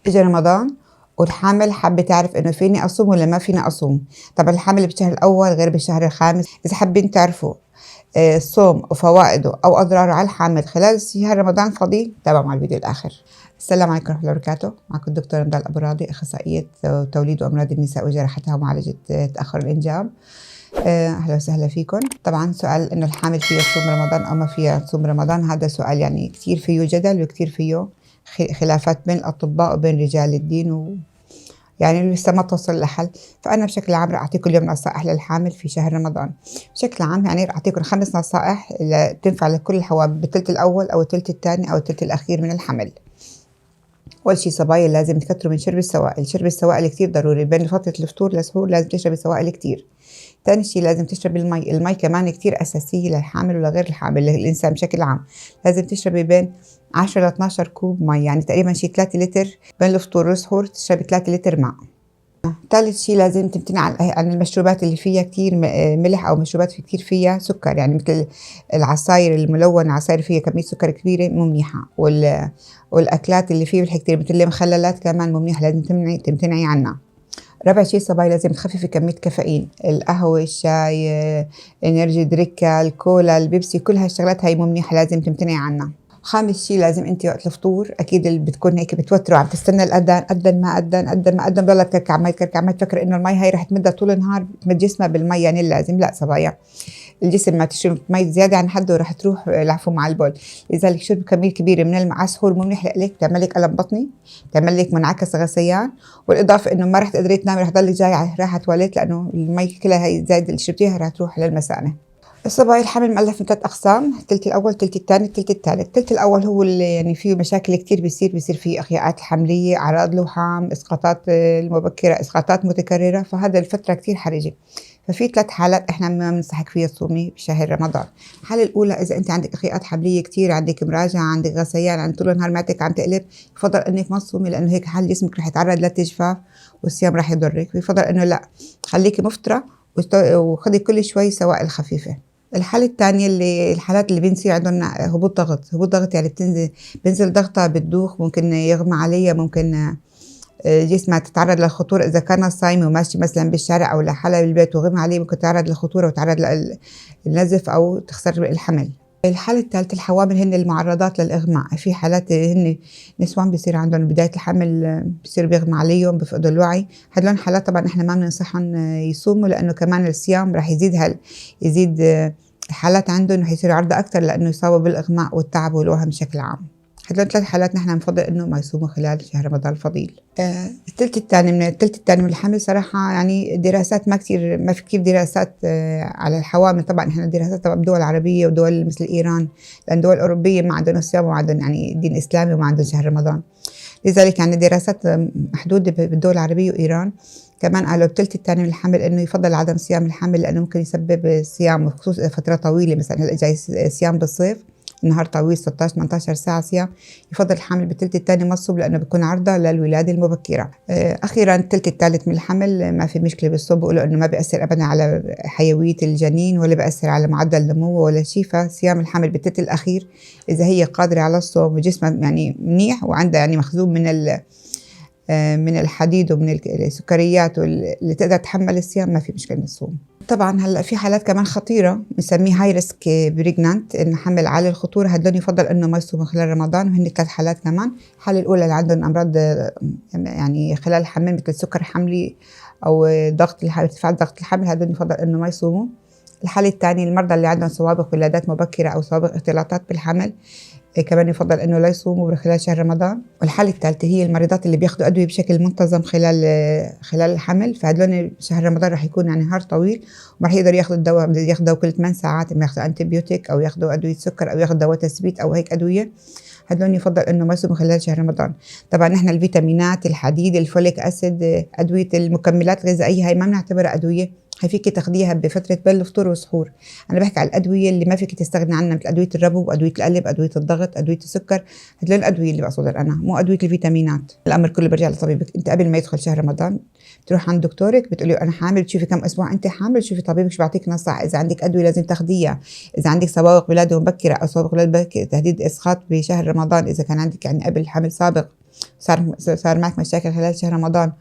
اجى رمضان والحامل حابة تعرف إنه فيني أصوم ولا ما فيني أصوم. طبعا الحامل بالشهر الأول غير بالشهر الخامس. إذا حابين تعرفوا الصوم وفوائده أو أضراره على الحامل خلال شهر رمضان الفضيل، تابعوا مع الفيديو الآخر. السلام عليكم ورحمة الله وبركاته. معكم الدكتورة نضال أبو راضي، أخصائية توليد وأمراض النساء وجراحتها ومعالجة تأخر الإنجاب. أهلا وسهلا فيكم. طبعا سؤال إنه الحامل فيها تصوم رمضان أو ما فيها تصوم رمضان، هذا سؤال يعني كتير فيه جدل وكتير فيه خلافات بين الأطباء وبين رجال الدين، يعني لسه ما توصل لحل. فأنا بشكل عام رح أعطيكم اليوم نصائح للحامل في شهر رمضان. بشكل عام يعني رح أعطيكم 5 نصائح تنفع لكل الحوامل بالثلث الأول أو الثلث الثاني أو الثلث الأخير من الحمل. أول شي صبايا لازم تكتروا من شرب السوائل. شرب السوائل كتير ضروري، بين فترة الفطور للسحور لازم تشربي سوائل كتير. تاني شي لازم تشربي المي. المي كمان كتير أساسية للحامل ولغير الحامل، للإنسان بشكل عام. لازم تشربي بين 10 ل 12 كوب مي، يعني تقريبا شي 3 لتر بين الفطور والسحور تشربي 3 لتر ماء. ثالث شي لازم تمتنع عن المشروبات اللي فيها كتير ملح أو مشروبات كتير فيها سكر، يعني مثل العصاير الملونة، العصاير فيها كمية سكر كبيرة مو منيحة، والأكلات اللي فيها كتير مثل المخللات كمان مو منيحة، لازم تمتنعي عنها. رابع شي صبايا لازم تخففي كمية كافيين، القهوة، الشاي، انرجي دريك، الكولا، البيبسي، كل هالشغلات هاي مو منيحة، لازم تمتنعي عنها. خامس شي لازم انت وقت الفطور اكيد اللي بتكون هيك بتوتروا عم تستنى الاذان، اذن ما اذن، اذن ما اذن، ضلت تكركع مي تكركع مي، تفكر انه المي هاي رح تمدها طول النهار، تمد جسمها بالمي، يعني اللازم لا صبايا، الجسم ما تشرب مي زياده عن حده رح تروح العفو مع البول. لذلك شرب كميه كبيره من الماء على السحور مو منيح لك، بتعمل لك الم بطني، بتعمل لك منعكس غثيان، والاضافه انه ما رح تقدري تنامي، رح تضلي جاي رايحه تواليت، لانه المي كلها هي زايده اللي شربتيها رح تروح للمثانه. الصبايا الحمل مؤلف من 3 أقسام، الثلث الأول، الثلث الثاني، الثلث الثالث. الثلث الأول هو اللي يعني فيه مشاكل كتير، بيصير فيه إخياءات حملية، أعراض لوحام، إسقاطات المبكرة، إسقاطات متكررة، فهذا الفترة كتير حرجة. ففي 3 حالات إحنا ما بننصحك فيها تصومي بشهر رمضان. الحالة الأولى إذا أنت عندك إخياءات حملية كتير، عندك مراجعة، عندك غثيان، عند طول النهار معدتك عم تقلب، يفضل إنك ما تصومي، لأنه هيك حال جسمك رح يتعرض للتجفاف والصيام رح يضرك. يفضل إنه لا، خليكي مفطرة وخدي كل شوي سوائل خفيفة. الحالة الثانية اللي الحالات اللي بنصير عندهم هبوط ضغط، يعني بنزل ضغطها، بتدوخ، ممكن يغمى عليها، ممكن جسمها تتعرض للخطورة. إذا كانت صايمة وماشي مثلا بالشارع أو لحالها بالبيت وغمى عليه، ممكن تتعرض للخطورة وتتعرض للنزف أو تخسر الحمل. الحالة الثالثة الحوامل هن المعرضات للإغماء. في حالات هن نسوان بيصير عندهم بداية الحمل بيصير بيغمى عليهم، بيفقدوا الوعي. هدول حالات طبعا احنا ما بننصحهم يصوموا، لأنه كمان الصيام راح يزيد الحالات عندهم، رح يصيروا عرضة أكثر لأنه يصابوا بالإغماء والتعب والوهم بشكل عام. هدول 3 حالات نحن بنفضل إنه ما يصوموا خلال شهر رمضان الفضيل. الثلث الثاني من الحمل صراحة يعني دراسات ما في كتير دراسات على الحوامل. طبعا احنا دراسات طبعا بدول عربية ودول مثل إيران، لأن دول أوروبية ما عندهم صيام وما عندهم يعني دين إسلامي وما عندهم شهر رمضان. لذلك يعني دراسات محدودة بالدول العربية وإيران. كمان قالوا بالثلث الثاني من الحمل إنه يفضل عدم صيام الحمل، لأنه ممكن يسبب صيام، خصوصا فترة طويلة، مثلا هلا جاي صيام بالصيف، النهار طويل 16 18 ساعة صيام، يفضل الحمل بالثلث الثاني ما تصوم، لأنه بيكون عرضة للولادة المبكرة. أخيرا الثلث الثالث من الحمل ما في مشكلة بالصوم، بيقولوا إنه ما بيأثر أبدا على حيوية الجنين ولا بيأثر على معدل نموه ولا شيء. فصيام الحمل بالثلث الأخير إذا هي قادرة على الصوم وجسمها يعني منيح وعندها يعني مخزون من الحديد ومن السكريات اللي تقدر تحمل الصيام، ما في مشكلة الصوم. طبعا هلا في حالات كمان خطيره بنسميه هاي ريسك بريجنانت، ان حمل عالي الخطوره، هدول يفضل انه ما يصوموا خلال رمضان، وهن 3 حالات كمان. الحاله الاولى اللي عندهم امراض يعني خلال الحمل مثل سكر حملي او ارتفاع ضغط الحمل، هدول يفضل انه ما يصوموا. الحاله الثانيه المرضى اللي عندهم سوابق ولادات مبكره او سوابق اختلاطات بالحمل، كمان يفضل انه لا يصوموا خلال شهر رمضان. والحالة الثالثة هي المريضات اللي بياخذوا ادوية بشكل منتظم خلال الحمل، فهدول شهر رمضان رح يكون يعني نهار طويل وما رح يقدروا ياخذوا الدواء، ياخذوا كل 8 ساعات، ياخذوا انتيبيوتيك او ياخذوا ادوية سكر او ياخذوا دواء تثبيت او هيك ادوية. هدول يفضل انه ما يصوموا خلال شهر رمضان. طبعا نحن الفيتامينات، الحديد، الفوليك اسيد، ادوية المكملات الغذائية هاي ما بنعتبرها ادوية، هي فيك تاخديها بفترة بل فطور وسحور. أنا بحكي على الأدوية اللي ما فيك تستغني عنها، مثل أدوية الربو، أدوية القلب، أدوية الضغط، أدوية السكر. هدول الأدوية اللي بقصدها أنا، مو أدوية الفيتامينات. الأمر كله برجع لطبيبك. أنت قبل ما يدخل شهر رمضان بتروح عند دكتورك بتقولي أنا حامل، تشوفي كم أسبوع أنت حامل، تشوفي طبيبك شو بيعطيك نصائح. إذا عندك أدوية لازم تاخديها، إذا عندك سوابق ولادة مبكرة أو سوابق ولادة تهديد إسقاط بشهر رمضان، إذا كان عندك يعني قبل حمل سابق صار معك مشاكل خلال شهر رمضان،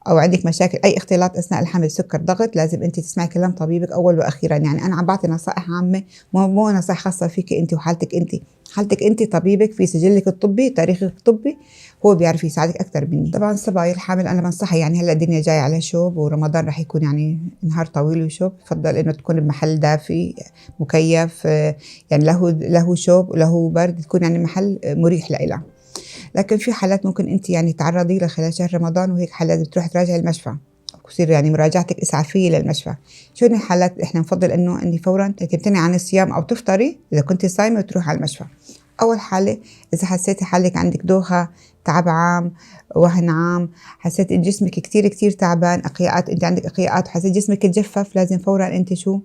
او عندك مشاكل اي اختلاط اثناء الحمل، سكر، ضغط، لازم انت تسمعي كلام طبيبك اول واخيرا. يعني انا عم بعطي نصائح عامه، مو نصائح خاصه فيك انت وحالتك انت. حالتك انت طبيبك في سجلك الطبي، تاريخك الطبي، هو بيعرف يساعدك اكثر مني. طبعا الصبايا الحامل انا بنصحها، يعني هلا الدنيا جايه على شوب ورمضان رح يكون يعني نهار طويل وشوب، بفضل انه تكون بمحل دافي مكيف، يعني له شوب وله برد، تكون يعني محل مريح لإلها. لكن في حالات ممكن انت يعني تعرضي لها خلال شهر رمضان، وهيك حالات بتروح تراجعي المشفى، بصير يعني مراجعتك اسعافيه للمشفى. شو الحالات احنا نفضل انه فورا تمتنعي عن الصيام او تفطري اذا كنت صايمه وتروحي على المشفى. اول حاله اذا حسيتي حالك عندك دوخه، تعب عام، وهن عام، حسيت ان جسمك كتير كتير تعبان، اقياءات، انت عندك اقياءات وحسيت جسمك تجفف، لازم فورا انت شو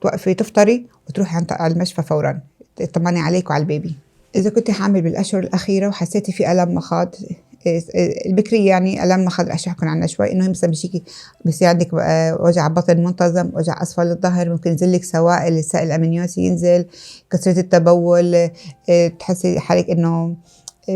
توقفي تفطري وتروحي على المشفى فورا، تطمني عليك وعلى البيبي. إذا كنت حامل بالأشهر الأخيرة وحسيتي في ألم مخاض البكري، يعني ألم مخاض رح أحكي عنها شوي، إنه مثلا بصير عندك وجع بطن منتظم، وجع أسفل الظهر، ممكن ينزل لك سوائل، السائل الأمنيوسي ينزل، كثرة التبول، تحسي حالك إنه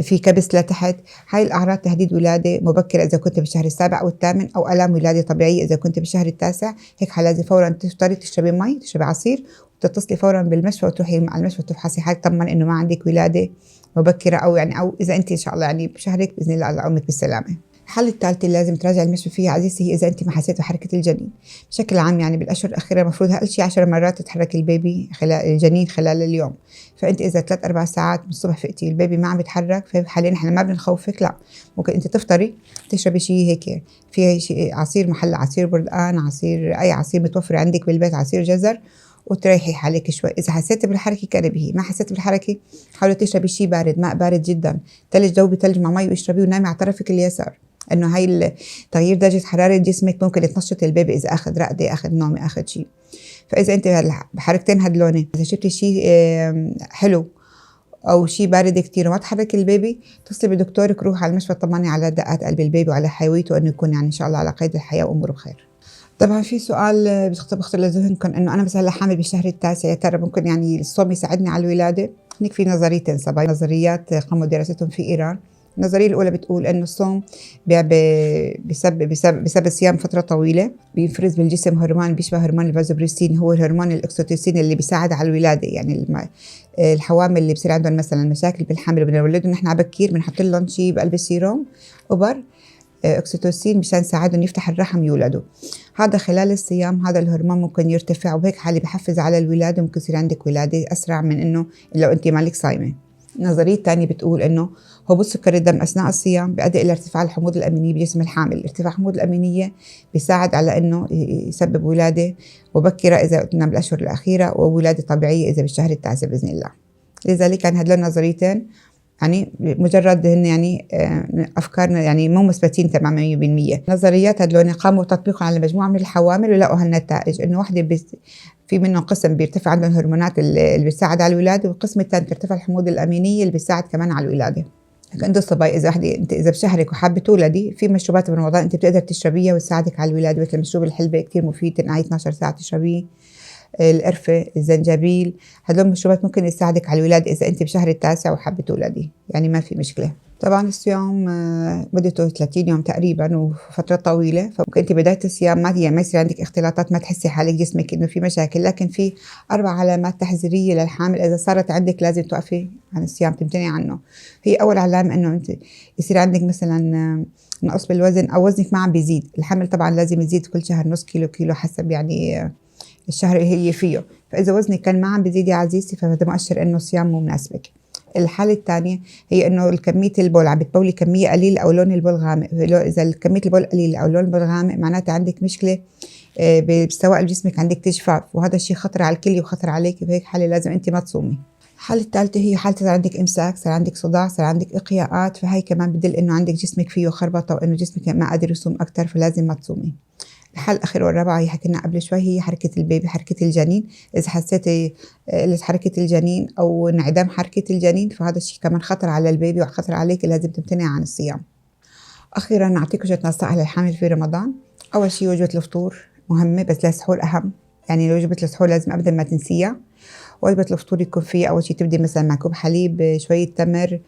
في كبس لتحت. هاي الأعراض تهديد ولادة مبكرة إذا كنت بالشهر السابع أو الثامن، أو آلام ولادة طبيعية إذا كنت بالشهر التاسع. هيك حالة لازم فورا تفطري، تشربي مي، تشربي عصير، وتتصلي فورا بالمشفى وتروحي على المشفى تفحصي حالك، تطمن إنه ما عندك ولادة مبكرة، أو إذا أنت إن شاء الله يعني بشهرك بإذن الله على أمك بالسلامة. الحل الثالث اللي لازم تراجع المشفى فيه عزيزتي هي إذا أنت ما حسيت بحركة الجنين بشكل عام. يعني بالأشهر الأخيرة المفروض أقل شيء 10 مرات تتحرك البيبي الجنين خلال اليوم. فأنت إذا 3-4 ساعات من الصبح فقتي البيبي ما عم يتحرك، فحاليا إحنا ما بنخوفك، لا، ممكن أنت تفطري، تشربي شيء هيك فيه شيء عصير، محل عصير برتقان، عصير أي عصير متوفر عندك بالبيت، عصير جزر، وتريحي حالك شوي. إذا حسيتي بالحركة كربيه، ما حسيتي بالحركة حاولي تشربي شيء بارد، ماء بارد جدا، ثلج، ذوبي ثلج مع مي واشربيه، ونامي على طرفك اليسار، انه هاي تغيير درجة حرارة جسمك ممكن تنشط البيبي اذا اخذ رقدة، اخذ نومي، اخذ شيء. فاذا انت بحركتين هدلوني، اذا شربتي شيء حلو او شيء بارد كتير وما تحرك البيبي، اتصلي بدكتورك، روح على المشفى، طمني على دقات قلب البيبي وعلى حيويته، انه يكون يعني ان شاء الله على قيد الحياة واموره بخير. طبعا في سؤال بيخطر لذهنكم، انه انا مثلا حامل بالشهر التاسع، يا ترى ممكن يعني الصوم يساعدني على الولاده؟ هناك في نظريتين صبايا، نظريات قاموا دراستهم في ايران. النظريه الاولى بتقول انه الصوم بسبب صيام فتره طويله بيفرز بالجسم هرمون بيشبه هرمون الفازوبريسين، هو الهرمون الاكسيتوسين اللي بيساعد على الولاده. يعني الحوامل اللي بصير عندهم مثلا مشاكل بالحمل وبنولدهم نحن بكير، بنحط لهم شيء بقلب السيروم ابر اكسيتوسين مشان يساعدهم يفتح الرحم يولدوا. هذا خلال الصيام هذا الهرمون ممكن يرتفع، وبهيك حالة بحفز على الولاده، ممكن يصير عندك ولاده اسرع من انه لو انت مالك صايمه. النظريه الثانيه بتقول انه هبوط سكر الدم اثناء الصيام بيؤدي الى ارتفاع الحموضه الامينيه بجسم الحامل. ارتفاع الحموضه الامينيه بيساعد على انه يسبب ولاده مبكره اذا قلنا بالاشهر الاخيره، وولاده طبيعيه اذا بالشهر التاسع باذن الله. لذلك كان هدول النظريتين يعني مجرد هن يعني افكارنا يعني مو مثبتين تماما 100%. نظريات هدول قاموا تطبيقهم على مجموعه من الحوامل ولقوا هالنتائج، انه وحده في منهم قسم بيرتفع عندهم الهرمونات اللي بتساعد على الولاده، والقسم الثاني بترتفع الحموضه الامينيه اللي بتساعد كمان على الولاده. لكن الصبايا اذا وحده انت اذا بشهرك وحابه تولدي، في مشروبات برمضان انت بتقدر تشربيها وتساعدك على الولاده، مثل مشروب الحلبه كثير مفيد، تنقعي 12 ساعه تشربيه، القرفة، الزنجبيل، هدول المشروبات ممكن يساعدك على الولادة إذا أنت بشهر التاسع وحابة تولدي، يعني ما في مشكلة. طبعا الصيام مدته 30 يوم تقريبا وفترة طويلة، فممكن أنت بداية الصيام ما يصير عندك اختلاطات، ما تحسي حالك جسمك إنه في مشاكل، لكن في 4 علامات تحذيرية للحامل إذا صارت عندك لازم توقفي عن الصيام، تمتنعي عنه. هي أول علامة إنه أنت يصير عندك مثلا نقص بالوزن أو وزنك ما عم بيزيد. الحمل طبعا لازم يزيد كل شهر نص كيلو حسب يعني الشهر اللي هي فيه، فإذا وزنك كان ما عم بيزيد يا عزيزتي فهذا مؤشر إنه الصيام مو مناسبك. الحالة الثانية هي إنه كمية البول عم بتبولي كمية قليلة أو لون البول غامق. إذا كمية البول قليلة أو لون البول غامق معناتها عندك مشكلة بسوائل جسمك، عندك تجفاف، وهذا الشيء خطر على الكلى وخطر عليك، بهيك حالة لازم أنت ما تصومي. الحالة الثالثة هي حالة صار عندك إمساك، صار عندك صداع، صار عندك إقياءات، فهي كمان بدل إنه عندك جسمك فيه خربطة وإنه جسمك ما قادر يصوم أكتر، فلازم ما تصومي. الحالة الأخيرة والرابعة هي حكينا قبل شوي، هي حركة البيبي، حركة الجنين. إذا حسيتي قلة حركة الجنين أو انعدام حركة الجنين فهذا الشيء كمان خطر على البيبي وخطر عليك، لازم تمتنعي عن الصيام. أخيرا نعطيكم شوية نصائح للحامل في رمضان. أول شيء وجبة الفطور مهمة، بس للسحور أهم، يعني وجبة السحور لازم أبدا ما تنسيها. وجبة الفطور يكون فيه أول شيء تبدي مثلا مع كوب حليب، شوية تمر،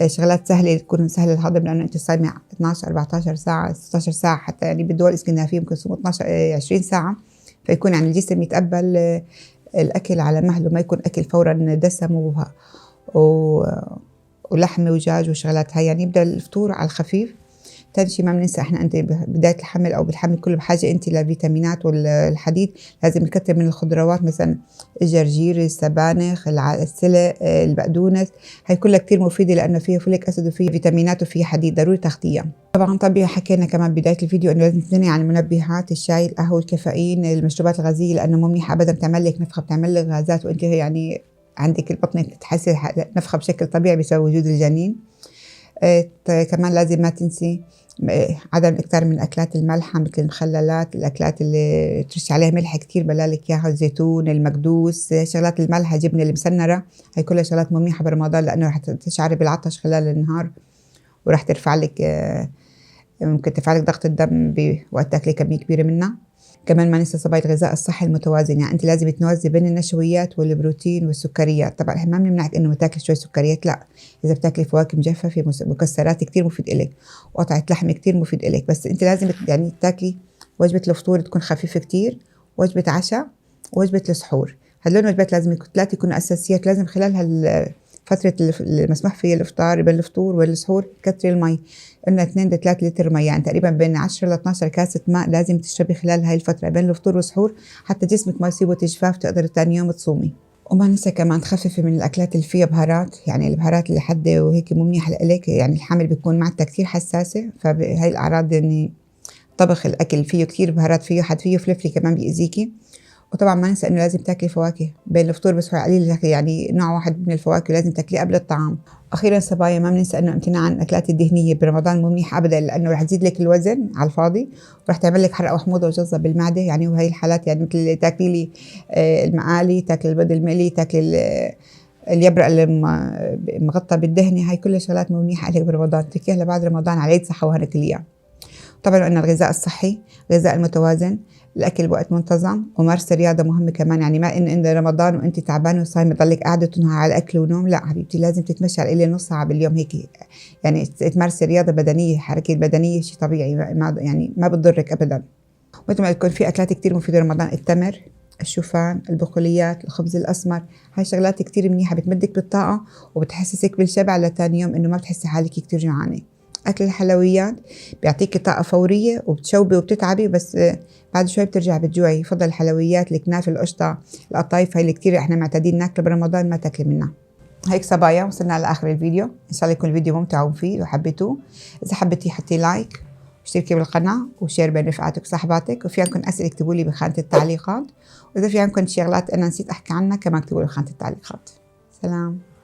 شغلات سهلة تكون سهلة الهضم، لأنه أنت صايمة 12 14 ساعة 16 ساعة حتى، يعني بالدول الإسكندنافية ممكن يصوموا 12 20 ساعة، فيكون يعني الجسم يتقبل الأكل على مهله، ما يكون أكل فورا دسم ولحمة ودجاج وشغلات هاي. يعني يبدأ الفطور على الخفيف. تاني شي ما بننسى احنا انت بداية الحمل او بالحمل كله بحاجة انت للفيتامينات والحديد، لازم نكتر من الخضروات مثلا الجرجير، السبانخ، السلق، البقدونس، هاي كلها كتير مفيدة لانه فيها فوليك اسيد وفيها فيتامينات وفيها حديد، ضروري تغطية. طبعا حكينا كمان بداية الفيديو انه لازم تمتنعي عن المنبهات، الشاي، القهوة، الكافيين، المشروبات الغازية، لانه مو منيحة ابدا، بتعمل لك نفخة، بتعمل لك غازات، وانت يعني عندك البطن تحسي نفخة بشكل طبيعي بسبب وجود الجنين. كمان لازم ما تنسي عدم الإكثار من الأكلات المالحة مثل المخللات، الأكلات اللي ترش عليها ملح كتير بلالك إياها، الزيتون، المكدوس، شغلات المالحة، جبنة المسنرة، هاي كلها شغلات مو منيحة برمضان لأنه رح تشعري بالعطش خلال النهار، ورح ترفع لك ممكن ترفع لك ضغط الدم بوقت تاكلي كمية كبيرة منها. كمان ما ننسى صبايا الغذاء الصحي المتوازن، يعني انت لازم توازني بين النشويات والبروتين والسكريات. طبعا احنا ما بنمنعك انه تاكلي شوي سكريات، لا، اذا بتاكلي فواكه مجففه مكسرات كتير مفيد إلك، وقطعه لحم كتير مفيد إلك، بس انت لازم يعني تاكلي وجبه الفطور تكون خفيفه كتير، وجبه عشاء، وجبه السحور. هدول الوجبات لازم ثلاثه يكونوا اساسيات، لازم خلال فترة المسموح فيها الإفطار بين الفطور والسحور كتري المي، قلنا 2 ل 3 لتر مي، يعني تقريبا بين 10 ل 12 كاسة ماء لازم تشربي خلال هاي الفترة بين الفطور والسحور، حتى جسمك ما يصيبه تجفاف تقدري تاني يوم تصومي. وما ننسى كمان تخففي من الأكلات اللي فيها بهارات، يعني البهارات اللي حادة وهيك مو منيحة لإلك، يعني الحامل بيكون معدتها كتير حساسة، فهي الأعراض يعني طبخ الأكل فيه كتير بهارات، فيه حد فيه فلفلي كمان بيأذيكي. وطبعا ما ننسى انه لازم تاكلي فواكه بين الفطور بس قليل، يعني نوع واحد من الفواكه لازم تاكليه قبل الطعام. اخيرا صبايا ما بننسى انه امتناع عن الاكلات الدهنيه برمضان مو منيح ابدا، لانه رح تزيد لك الوزن على الفاضي، ورح تعمل لك حرقه وحموضه وجلطه بالمعده، يعني وهي الحالات يعني مثل تاكلي لي المقالي، تاكلي البيض المقلي، تاكلي اليبرق اللي مغطى بالدهنه، هاي كلها شغلات مو منيحه عليك برمضان، تركيها لبعد رمضان على عيد صحه وهنا كليا. طبعا قلنا الغذاء الصحي، الغذاء المتوازن، الاكل بوقت منتظم، ومارسه رياضه مهمه كمان، يعني ما ان رمضان وانت تعبانه وصايمه تضلك قاعده تنهى على الاكل ونوم، لا حبيبتي، لازم تتمشى على الى نص ساعه باليوم هيك، يعني تمارسي رياضه بدنيه، حركه بدنيه شيء طبيعي، يعني ما بتضرك ابدا. مثل ما يكون في اكلات كتير مفيده رمضان، التمر، الشوفان، البقوليات، الخبز الاسمر، هاي شغلات كتير منيحه بتمدك بالطاقه وبتحسسك بالشبع لتاني يوم، انه ما بتحسي حالك كتير جوعانه. أكل الحلويات بيعطيكي طاقة فورية وبتشوبي وبتتعبي، بس بعد شوي بترجع بتجوعي. يفضل الحلويات، الكنافة، القشطة، القطايف، هاي اللي كتير احنا معتادين ناكله برمضان ما تاكلي منها. هيك صبايا وصلنا لآخر الفيديو، إن شاء الله يكون الفيديو ممتع ومفيد وحبيتوه. إذا حبيتي حطي لايك واشتركي بالقناة وشير بين رفقاتك وصحباتك، وفي عندكم أسئلة اكتبوا لي بخانة التعليقات، وإذا في عندكم شغلات أنا نسيت أحكي عنها كمان اكتبوا لي بخانة التعليقات. سلام.